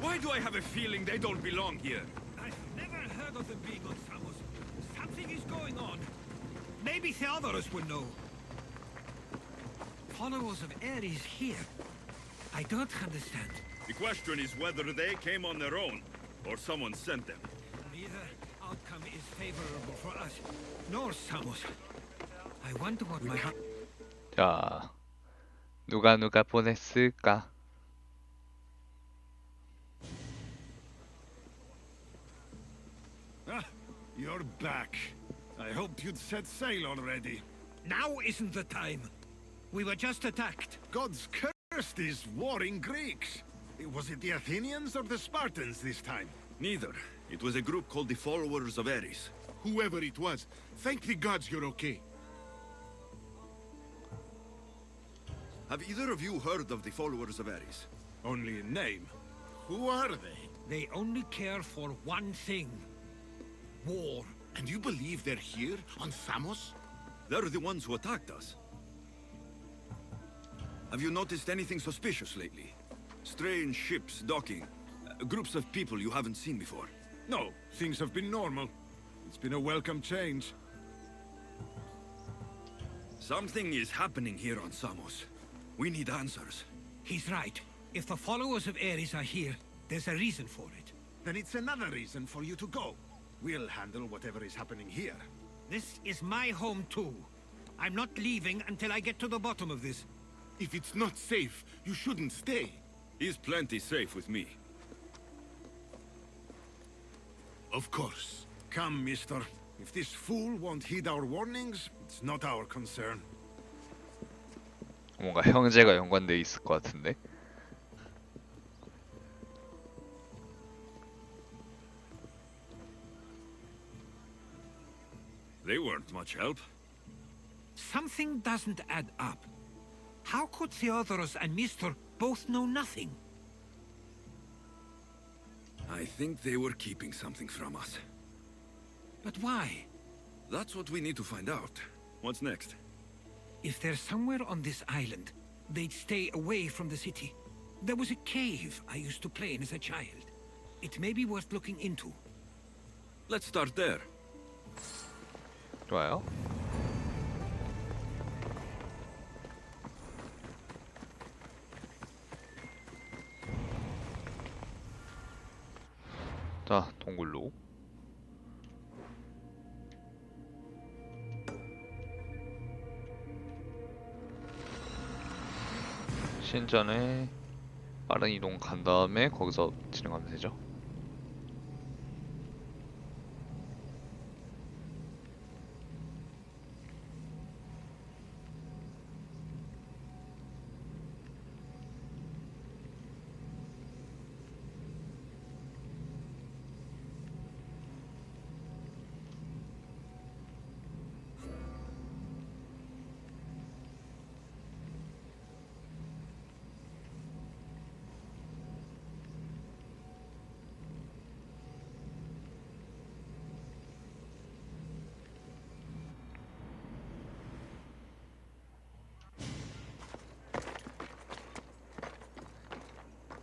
Why do I have a feeling they don't belong here? I've never heard of them being on Samos. Something is going on. Maybe Theodorus would know. Followers of Ares here? I don't understand. The question is whether they came on their own, or someone sent them. Neither outcome is favorable for us, nor Samos. I wonder what my... 자, 누가 보냈을까? Ah, you're back. I hoped you'd set sail already. Now isn't the time. We were just attacked. God's cursed these warring Greeks. Was it the Athenians or the Spartans this time? Neither. It was a group called the Followers of Ares. Whoever it was, thank the gods you're okay. Have either of you heard of the Followers of Ares? Only in name. Who are they? They only care for one thing. War. And you believe they're here, on Samos? They're the ones who attacked us. Have you noticed anything suspicious lately? Strange ships docking. Groups of people you haven't seen before. No, things have been normal. It's been a welcome change. Something is happening here on Samos. We need answers. He's right. If the followers of Ares are here, there's a reason for it. Then it's another reason for you to go. We'll handle whatever is happening here. This is my home too. I'm not leaving until I get to the bottom of this. If it's not safe, you shouldn't stay. He's plenty safe with me. Of course. Come, mister. If this fool won't heed our warnings, it's not our concern. 뭔가 형제가 연관돼 있을 것 같은데. They weren't much help. Something doesn't add up. How could Theodorus and Mr. both know nothing? I think they were keeping something from us. But why? That's what we need to find out. What's next? If they're somewhere on this island, they'd stay away from the city. There was a cave I used to play in as a child. It may be worth looking into. Let's start there. 좋아요. 자, 동굴로. 신전에 빠른 이동 간 다음에 거기서 진행하면 되죠.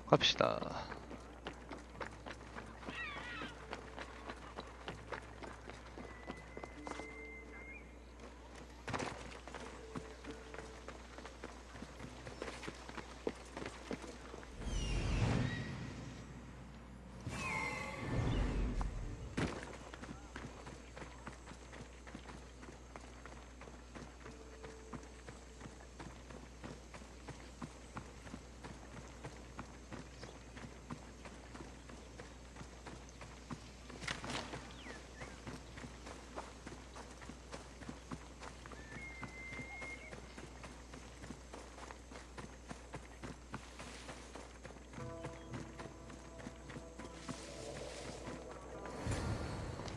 갑시다.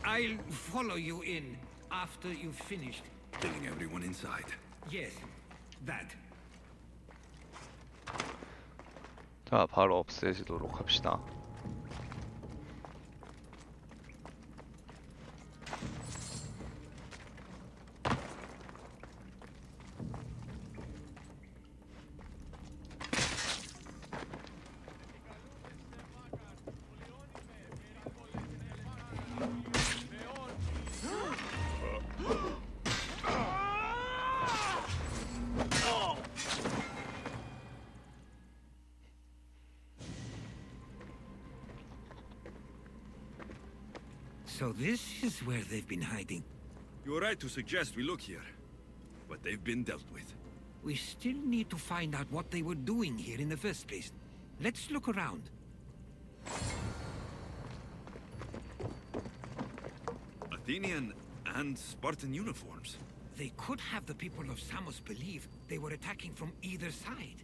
I'll follow you in after you've finished. Getting everyone inside. Yes, that. 자, 바로 없애지도록 합시다. So this is where they've been hiding. You're right to suggest we look here, but they've been dealt with. We still need to find out what they were doing here in the first place. Let's look around. Athenian and Spartan uniforms. They could have the people of Samos believe they were attacking from either side.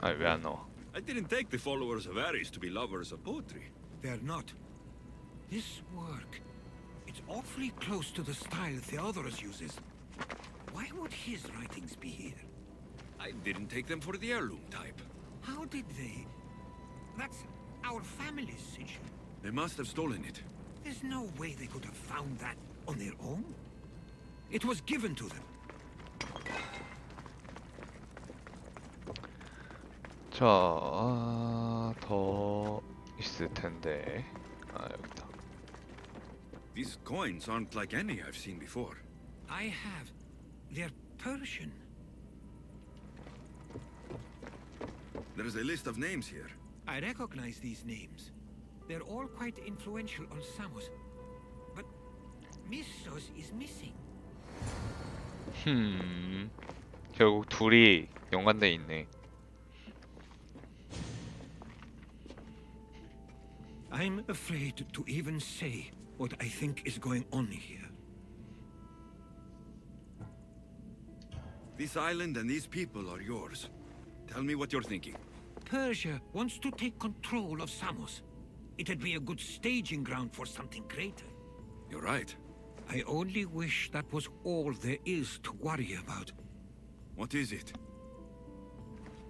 아, 왜 안 나와? I didn't take the followers of Ares to be lovers of poetry. They're not. This work, it's awfully close to the style Theodorus uses. Why would his writings be here? I didn't take them for the heirloom type. How did they? That's our family's sigil. They must have stolen it. There's no way they could have found that on their own. It was given to them. 자, 더 있을 텐데. 아, 여기다. These coins aren't like any I've seen before. I have. They're Persian. There's a list of names here. I recognize these names. They're all quite influential on Samos. But Missos is missing. 결국 둘이 연관돼 있네. I'm afraid to even say what I think is going on here. This island and these people are yours. Tell me what you're thinking. Persia wants to take control of Samos. It'd be a good staging ground for something greater. You're right. I only wish that was all there is to worry about. What is it?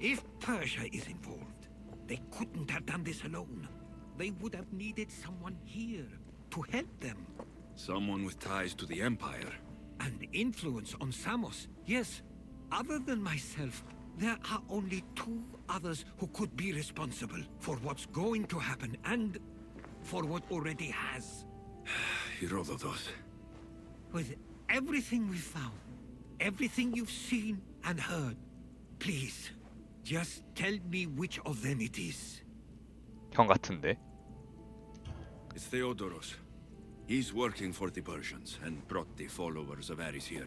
If Persia is involved, they couldn't have done this alone. They would have needed someone here to help them. Someone with ties to the Empire. And influence on Samos. Yes, other than myself, there are only two others who could be responsible for what's going to happen and for what already has. Herodotus. With everything we've found, everything you've seen and heard, please, just tell me which of them it is. 형 같은데? It's Theodorus. He's working for the Persians and brought the followers of Ares here.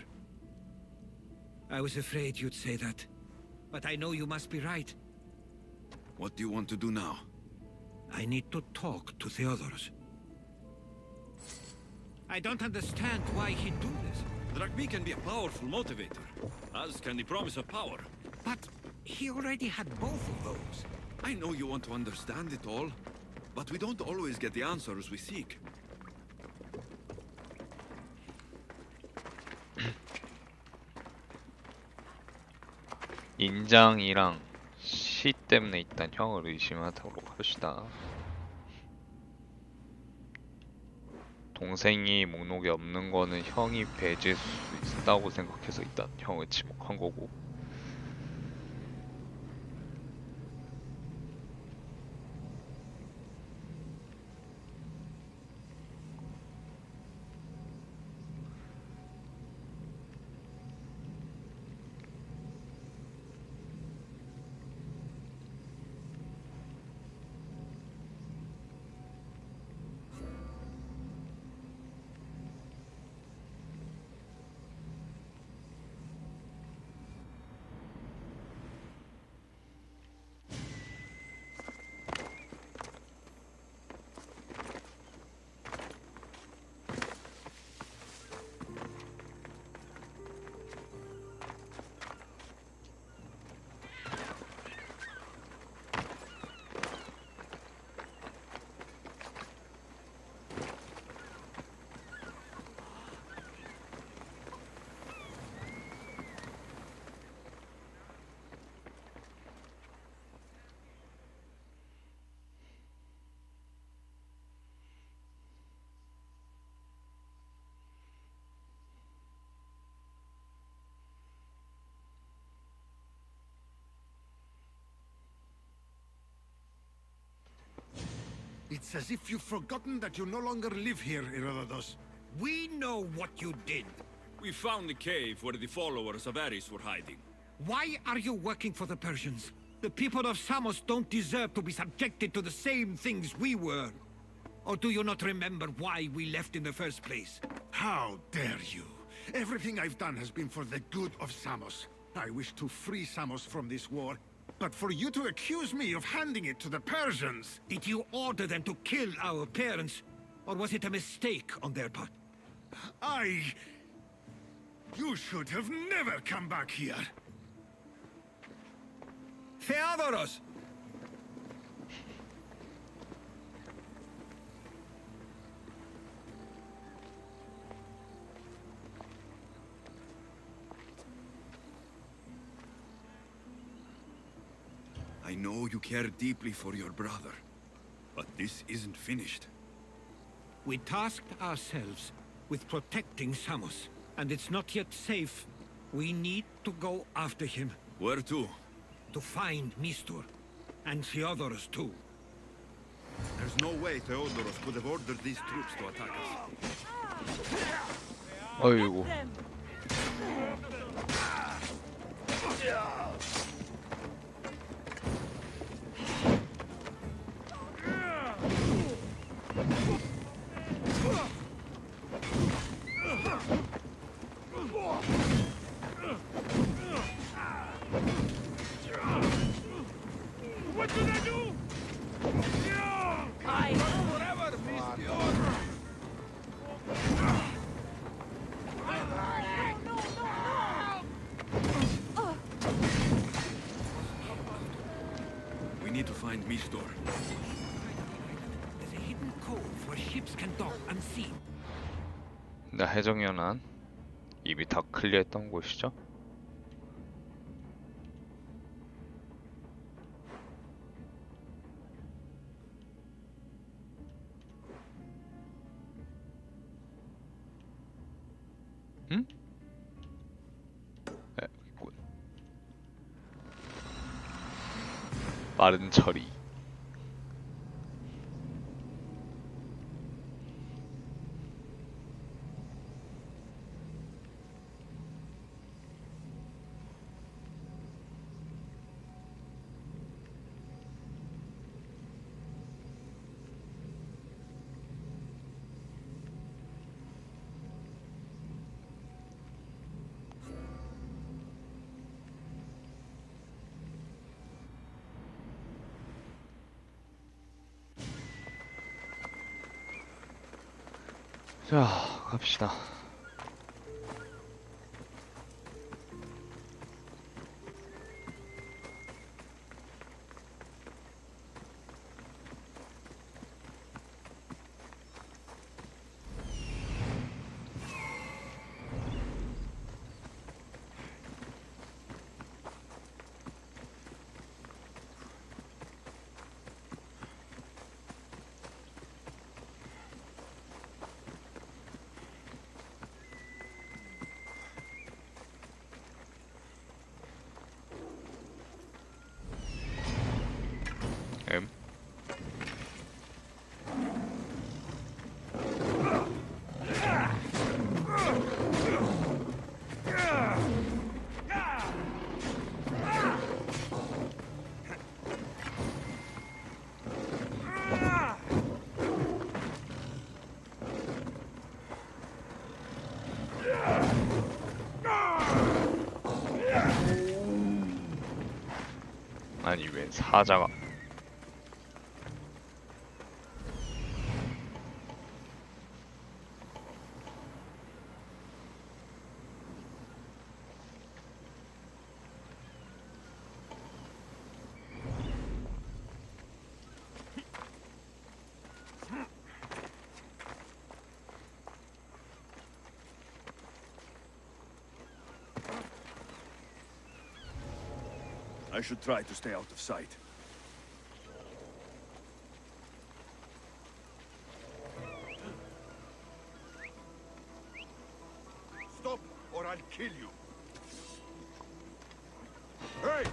I was afraid you'd say that. But I know you must be right. What do you want to do now? I need to talk to Theodorus. I don't understand why he'd do this. Drachmi can be a powerful motivator, as can the promise of power. But he already had both of those. I know you want to understand it all, but we don't always get the answers we seek. 인장이랑 시 때문에 일단 형을 의심하도록 합시다. 동생이 목록에 없는 거는 형이 배제할 수 있다고 생각해서 일단 형을 지목한 거고. It's as if you've forgotten that you no longer live here, Herodotus. We know what you did. We found the cave where the followers of Ares were hiding. Why are you working for the Persians? The people of Samos don't deserve to be subjected to the same things we were. Or do you not remember why we left in the first place? How dare you? Everything I've done has been for the good of Samos. I wish to free Samos from this war. But for you to accuse me of handing it to the Persians... Did you order them to kill our parents? Or was it a mistake on their part? You should have never come back here. Theodoros! I know you care deeply for your brother, but this isn't finished. We tasked ourselves with protecting Samos, and it's not yet safe. We need to go after him, Where to? to find Mistur, and Theodoros too. There's no way Theodoros could have ordered these troops to attack us. 어이구. We need to find Mistor. There's a hidden cove where ships can dock unseen. 나 해적연안 이미 다 클리어했던 곳이죠? 응? 네, 있군. 빠른 처리. 자, 갑시다. M. 아니 왜 사자가 I should try to stay out of sight. Stop, or I'll kill you. Hey!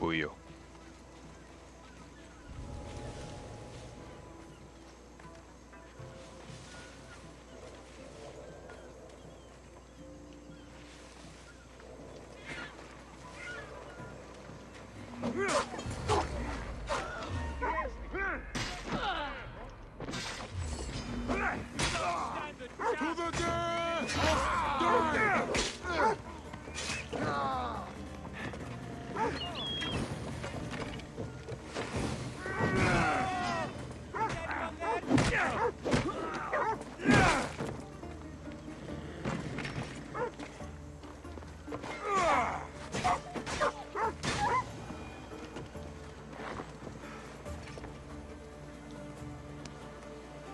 보여.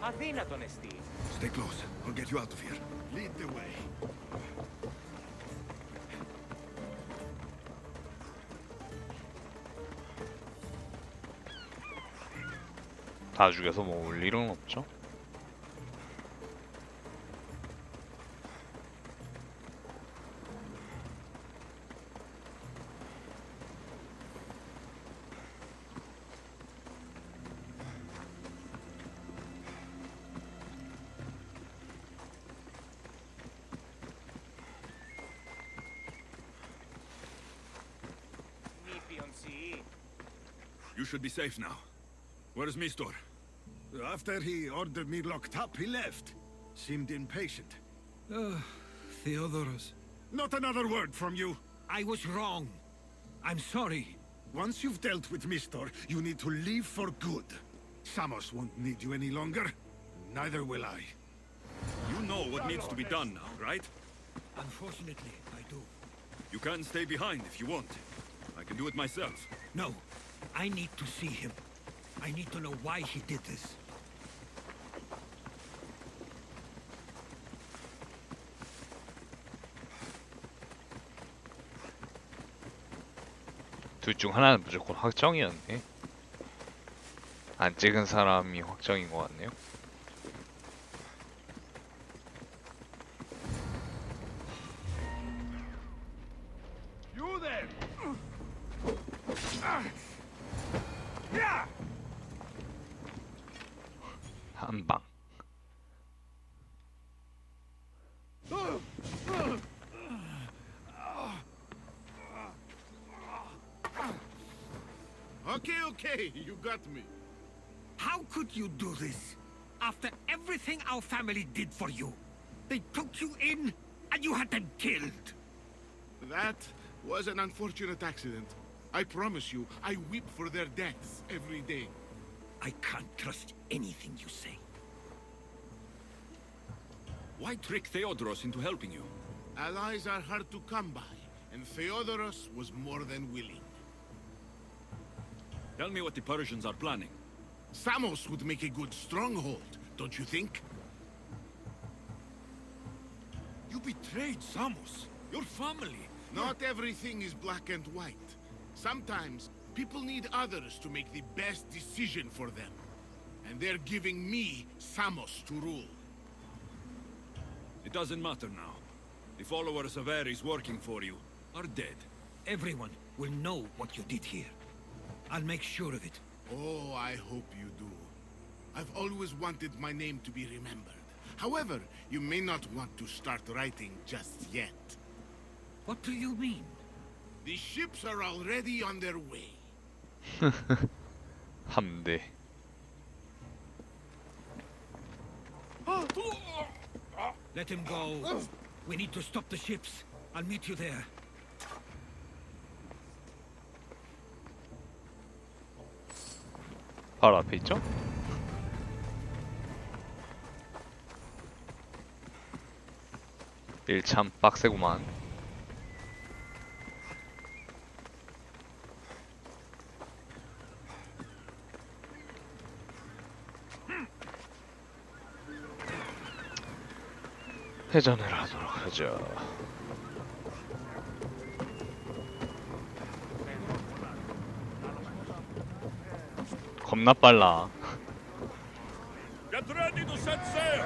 Αδύνατον εστί. Stay close. I'll get you out of here. Lead the way. 다 죽여서 뭐 올 일은 없죠. Νήπιον σι. You should be safe now. Where's Mistor? After he ordered me locked up, he left. Seemed impatient. Theodoros, Not another word from you. I was wrong. I'm sorry. Once you've dealt with Mistor, you need to leave for good. Samos won't need you any longer. Neither will I. You know what needs to be done now, right? Unfortunately, I do. You can stay behind if you want. I can do it myself. No, I need to see him. I need to know why he did this. 둘 중 하나는 무조건 확정이었네. 안 찍은 사람이 확정인 것 같네요. You there! 한 방. Okay, you got me. How could you do this? After everything our family did for you. They took you in, and you had them killed. That was an unfortunate accident. I promise you, I weep for their deaths every day. I can't trust anything you say. Why trick Theodoros into helping you? Allies are hard to come by, and Theodoros was more than willing. Tell me what the Persians are planning. Samos would make a good stronghold, don't you think? You betrayed Samos, your family. Not everything is black and white. Sometimes people need others to make the best decision for them. And they're giving me Samos to rule. It doesn't matter now. The followers of Ares working for you are dead. Everyone will know what you did here. I'll make sure of it. Oh, I hope you do. I've always wanted my name to be remembered. However, you may not want to start writing just yet. What do you mean? The ships are already on their way. 함대. Let him go. We need to stop the ships. I'll meet you there. 바로 앞에 있죠? 일 참 빡세구만. 회전을 하도록 하죠. 겁나 빨라. Get ready to set sail!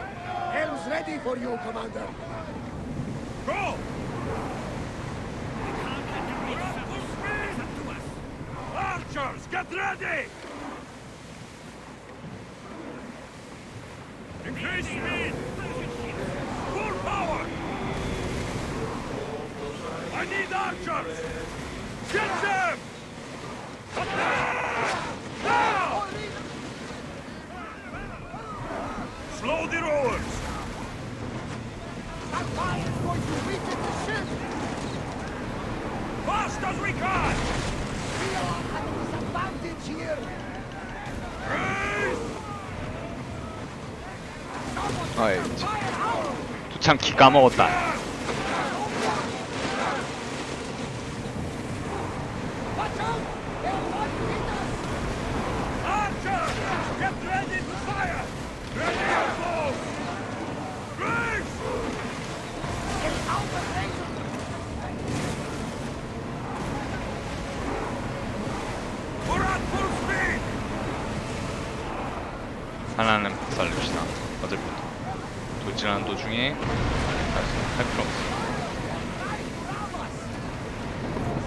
Helm's ready for you, Commander. Go! It's up to us. Archers, get ready! Increase speed! Full power! I need archers! Get them! Attack! Now! Slow the rowers! That fire is going to reach the ship! Fast as we can! We are at a disadvantage here! 아이, 두창키 까먹었다. Watch out! They'll want to hit us! Archers! Get ready to fire! Ready your bows! Race! It's out of range! We're at full speed! 하나는 박살냅시다. 어차피 도진하는 도중에 할 필요 없어.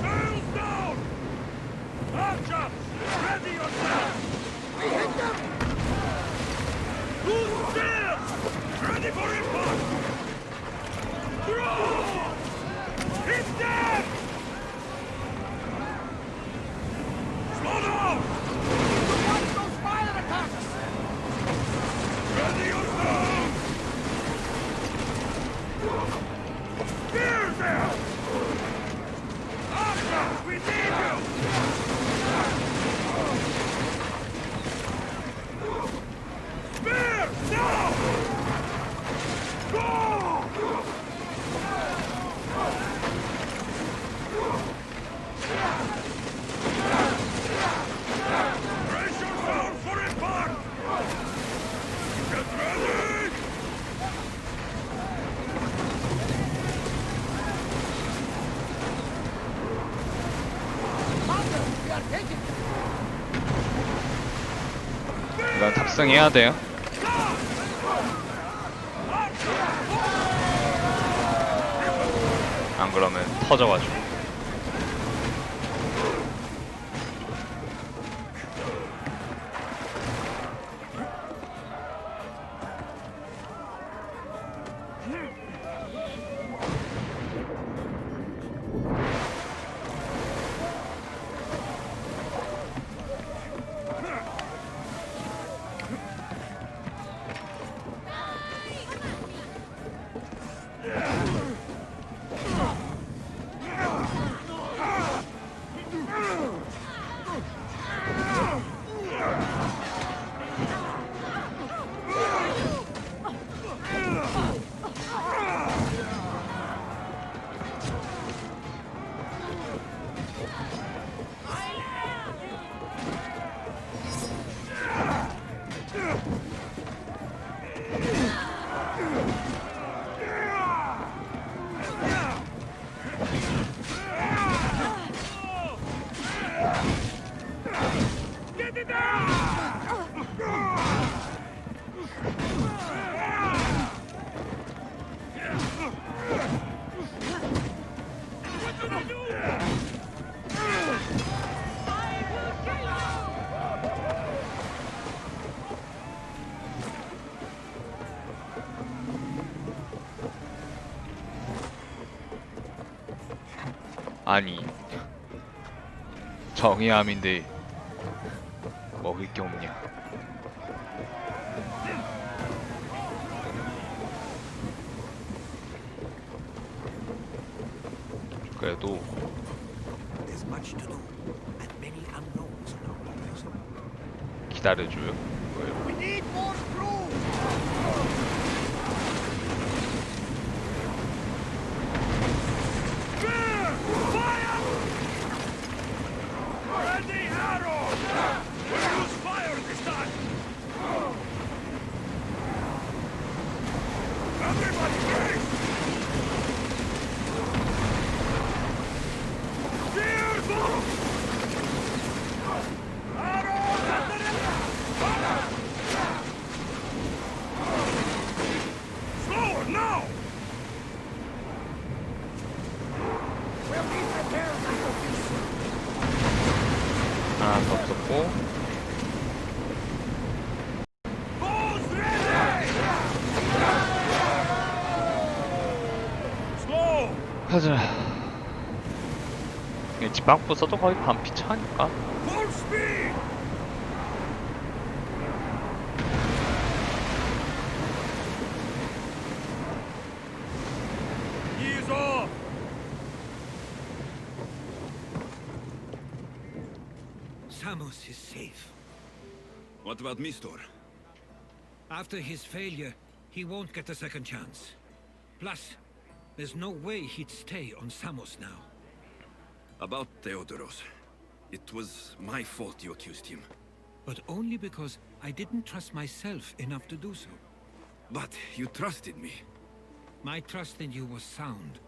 Sails down! Archers! Ready yourselves! We hit them! Loose sails! Ready for impact! Throw! Hit them! Slow down! Watch those fire attacks! Ready yourselves! Spears there! Archers, we need you! Spears, now! Go! Brace yourselves for impact! Get ready! Commander, we are taking it! 이건 탑승해야 돼요. 안 그러면 터져가지고. 아니 정의함인데 먹을 게 없냐. 그래도 There's much to do, and many unknowns in our horizon. 기다려줘요. We need more crew! Ready arrows! We'll use fire this time! Everybody brace! Spears up! Arrows at the ready! 가자. 지방부 써도 거의 반피 차니까. Full speed! Ease off! Samos is safe. What about Mistor? After his failure, he won't get a second chance. Plus, there's no way he'd stay on Samos now. About Theodoros. It was my fault you accused him. But only because I didn't trust myself enough to do so. But you trusted me. My trust in you was sound.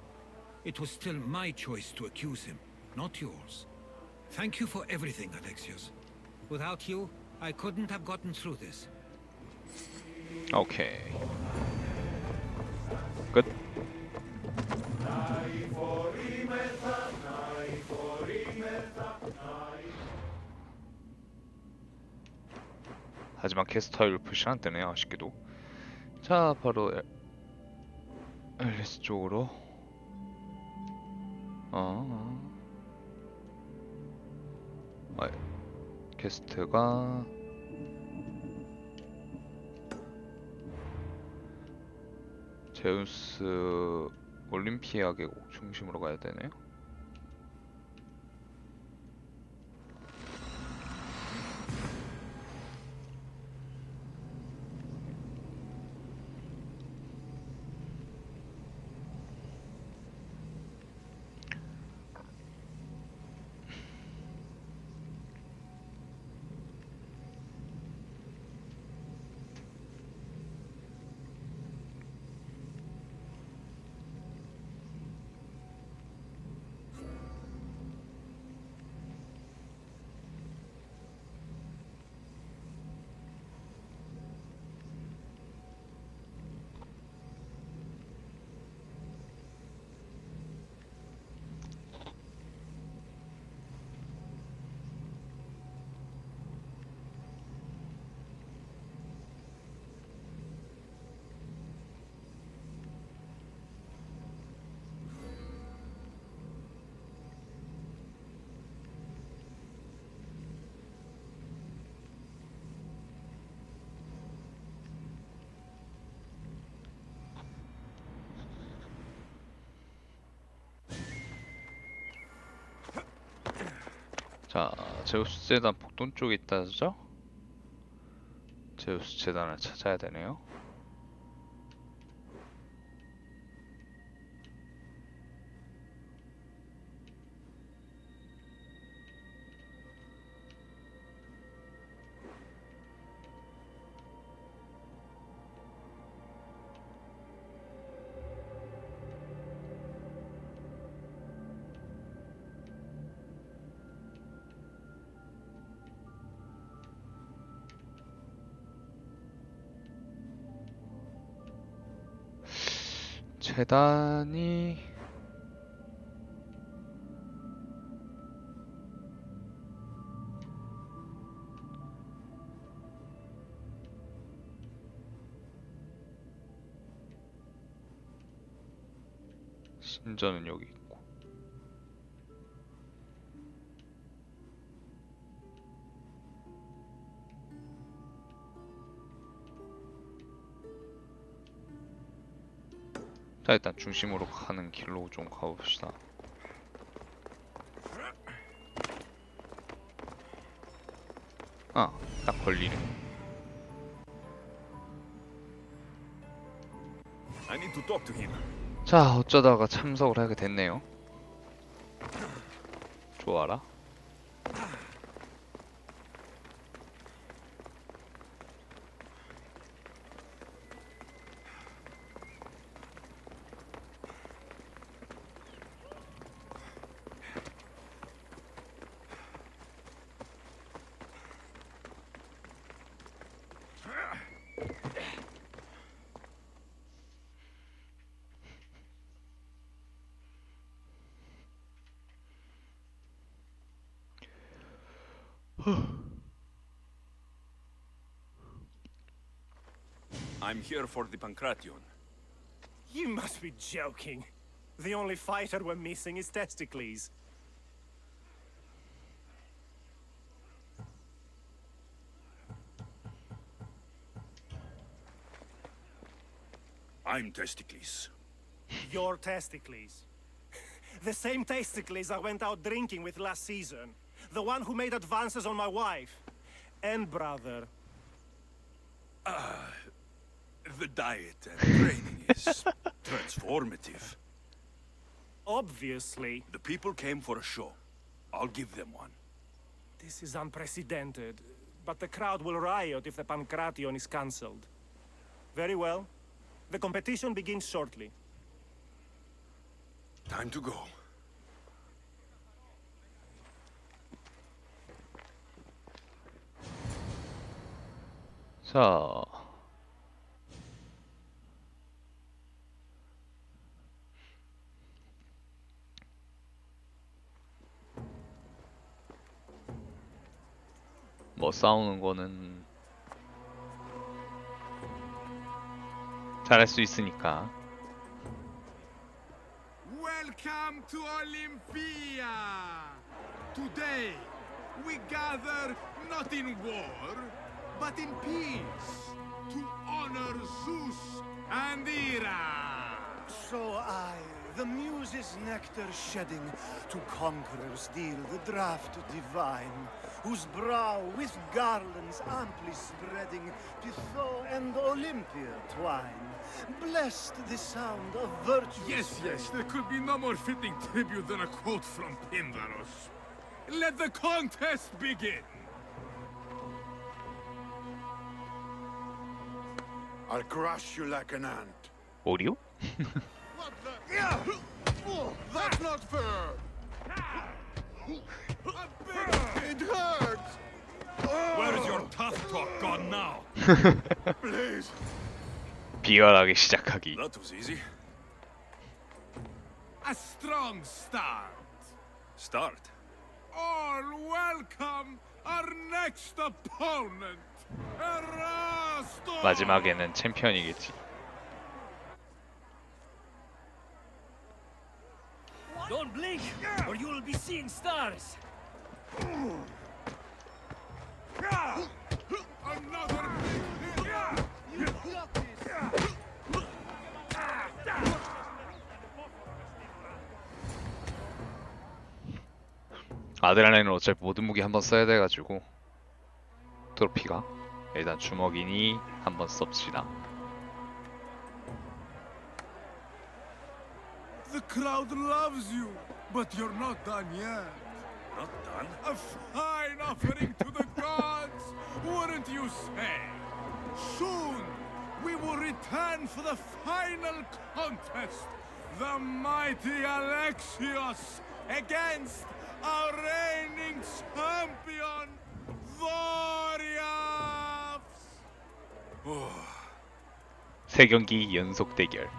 It was still my choice to accuse him, not yours. Thank you for everything, Alexios. Without you, I couldn't have gotten through this. 오케이. 끝. 하지만 캐스터일 푸시는 안 되네요. 아쉽게도. 자, 바로 앨리스 쪽으로. 캐스트가 제우스 올림피아 계곡 중심으로 가야 되네요. 자, 제우스 재단 북동 쪽에 있다죠? 제우스 재단을 찾아야 되네요. 재단이 신전은 여기 있고 자, 일단 중심으로 가는 길로 좀 가봅시다. 아, 딱 걸리네. I need to talk to him. 자, 어쩌다가 참석을 하게 됐네요. 좋아라. I'm here for the Pancration. You must be joking. The only fighter we're missing is Testicles. I'm Testicles. Your Testicles. The same Testicles I went out drinking with last season. The one who made advances on my wife. And brother. The diet and training is transformative. Obviously. The people came for a show. I'll give them one. This is unprecedented. But the crowd will riot if the Pancration is cancelled. Very well. The competition begins shortly. Time to go. 자, 뭐 싸우는 거는 잘할 수 있으니까. Welcome to Olympia! Today, we gather not in war, but in peace, to honor Zeus and Hera! So the muses' nectar shedding, to conquerors deal the draught divine, whose brow with garlands amply spreading, Pytho and Olympia twine. Blessed the sound of virtue. Yes, there could be no more fitting tribute than a quote from Pindaros. Let the contest begin! I'll crush you like an ant. 오리오? What the? That's not fair! It hurts! Where's your tough talk gone now? Please! 비열하게 시작하기. That was easy. A strong start. Start. All welcome our next opponent, Erasto! 마지막에는 챔피언이겠지. Don't blink, or you will be seeing stars. Another big hit! 아드레날린은 어차피 모든 무기 한번 써야 돼가지고 트로피가 일단 주먹이니 한번 썹시다. The crowd loves you, but you're not done yet. Not done. A fine offering to the gods, wouldn't you say? Soon, we will return for the final contest. The mighty Alexios against our reigning champion, Doriath! 세 경기 연속 대결.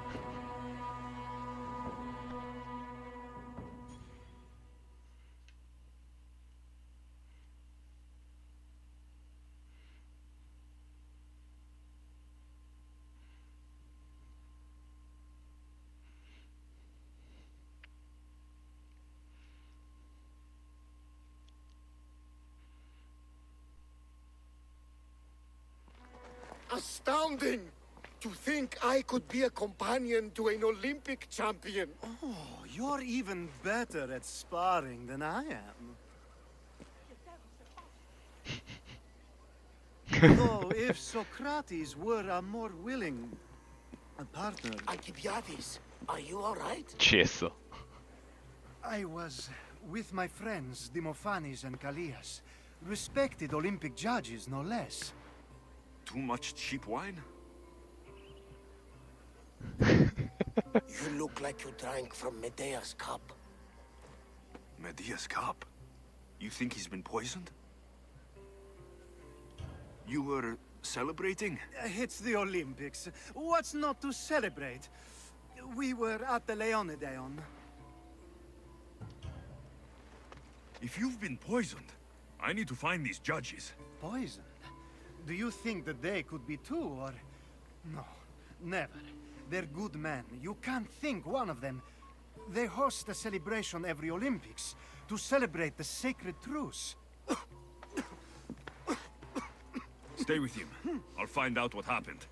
Astounding! To think I could be a companion to an Olympic champion. Oh, you're even better at sparring than I am. Though if Socrates were a more willing partner... Alcibiades, are you all right? 취했어. I was with my friends Demophanes and Callias. Respected Olympic judges, no less. Too much cheap wine? You look like you drank from Medea's cup. Medea's cup? You think he's been poisoned? You were celebrating? It's the Olympics. What's not to celebrate? We were at the Leonideon. If you've been poisoned, I need to find these judges. Poisoned? Do you think that they could be too, or... No, never. They're good men. You can't think one of them... They host a celebration every Olympics to celebrate the sacred truce. Stay with him. I'll find out what happened.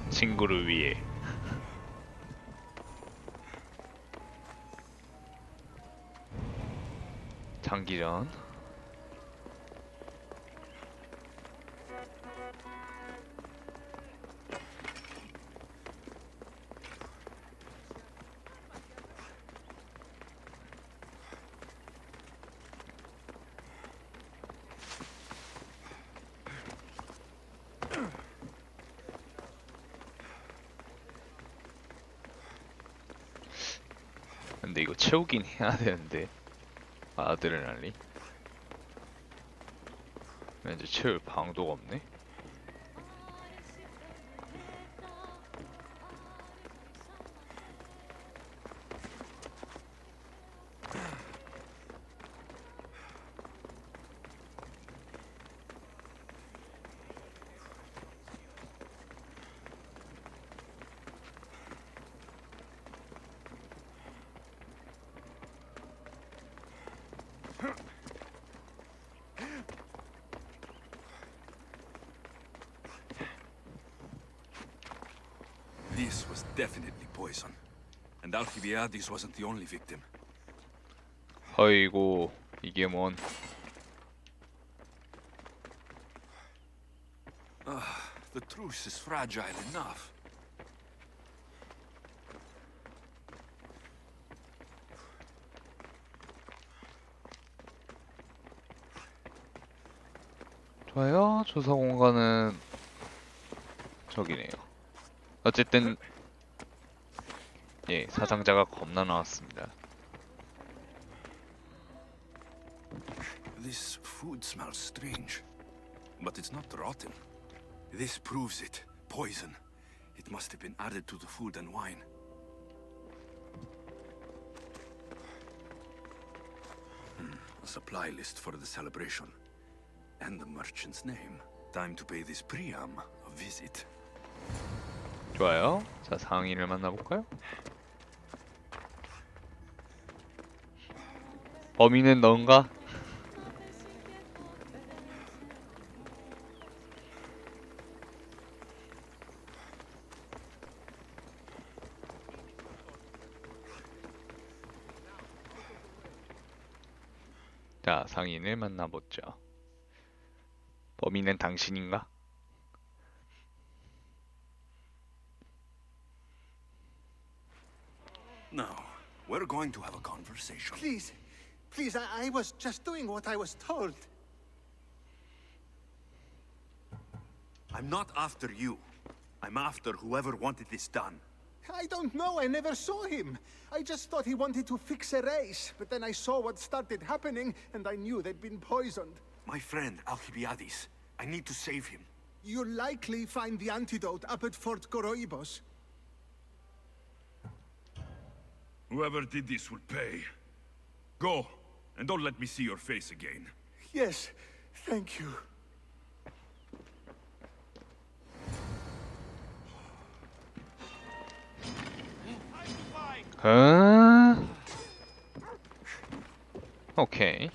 친구를 위해. 장기전. 근데 이거 채우긴 해야 되는데 아드레날린 왠지 채울 방도가 없네. This was definitely poison. And Alcibiades wasn't the only victim. 아이고 이게 뭔. The truce is fragile enough. 좋아요. 조사 공간은 저기네요. 어쨌든 예, 사상자가 겁나 나왔습니다. This food smells strange, but it's not rotten. This proves it. Poison. It must have been added to the food and wine. A supply list for the celebration. And the merchant's name. Time to pay this Priam a visit. 좋아요. 자, 상인을 만나볼까요? 범인은 넌가? 자, 상인을 만나보죠. 범인은 당신인가? Now, we're going to have a conversation. Please, please, I was just doing what I was told. I'm not after you. I'm after whoever wanted this done. I don't know, I never saw him. I just thought he wanted to fix a race, but then I saw what started happening, and I knew they'd been poisoned. My friend, Alcibiades. I need to save him. You'll likely find the antidote up at Fort Coroibos. Whoever did this will pay. Go, and don't let me see your face again. Yes, thank you. 오케이.